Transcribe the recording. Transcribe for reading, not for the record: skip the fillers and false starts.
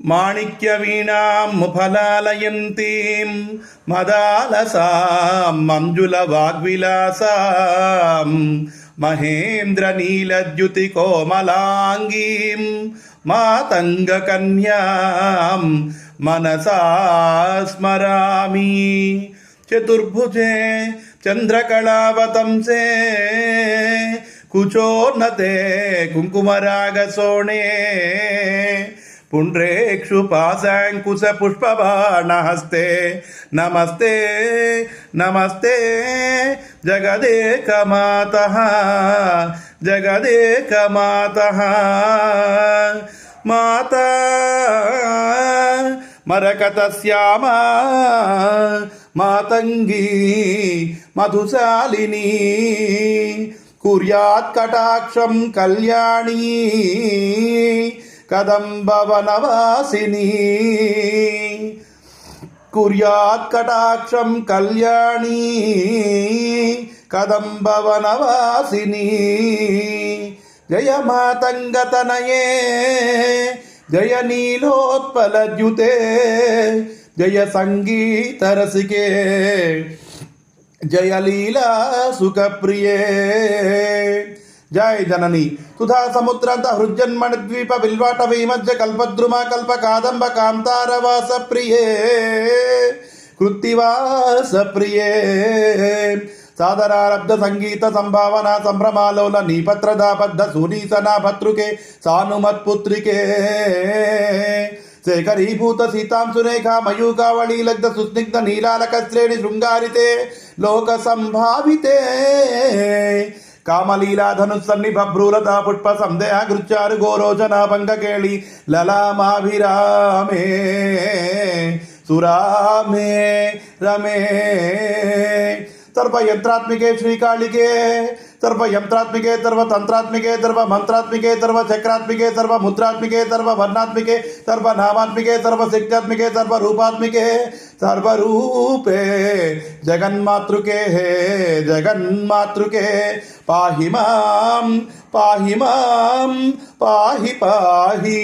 మాణిక్యవీణాం ముఫలాలయంతీం మదాలసాం మంజులవాగ్విలాసాం మహేంద్రనీలద్యుతికోమలాంగీం మాతంగకన్యాం మనసా స్మరామి. చతుర్భుజే చంద్రకళావతంసే కుచోన్నతే కుంకుమరాగసోణే पुण्ड्रेक्षुपाशाङ्कुशपुष्पबाणहस्ते नमस्ते नमस्ते जगदेकमातः जगदेकमातः. माता मरकतश्यामा मातङ्गी मधुशालिनी कुर्यात् कटाक्षं कल्याणी कदम्बवनवासिनी कुर्यात् कटाक्षं कल्याणी कदम्बवनवासिनी. जय मातङ्गतनये जय नीलोत्पलद्युते जय संगीतरसिके जय लीला सुखप्रिये. जय जननी तुधा समुद्रांत हृज्जन्मणि द्वीप बिल्वाट विमज्ज कल्पद्रुमा कल्प कादंब कांतारवास प्रिये कृत्तिवास प्रिये. सादरारब्ध संगीत संभावना संभ्रमालोल नीपत्रदाबद्ध सुनीसना भत्रुके सानुमत्पुत्रिके शेखरीभूत सीतां सुरेखा मयूकावली लग्ध सुस्निग्ध नीलालक श्रेणी शृंगारिते लोक संभाविते कामलीला धनुस्सन्निभ भ्रूलता पुष्प संदेह गृच्चारु गोरोचना भंगकेळी ललामाभिरामे सुरामे रमे. सर्वयंत्रात्मिके श्रीकालिके सर्वयंत्रात्मिके सर्वतंत्रात्मिके सर्वमंत्रात्मिके सर्वचक्रात्मिके सर्वमुद्रात्मिके सर्ववर्णात्मिके सर्वनामात्मिके सर्वशक्त्यात्मिके सर्वरूपात्मिके सर्वरूपे जगन्मातृके जगन्मातृके पाहि मां पाहि मां पाहि पाहि.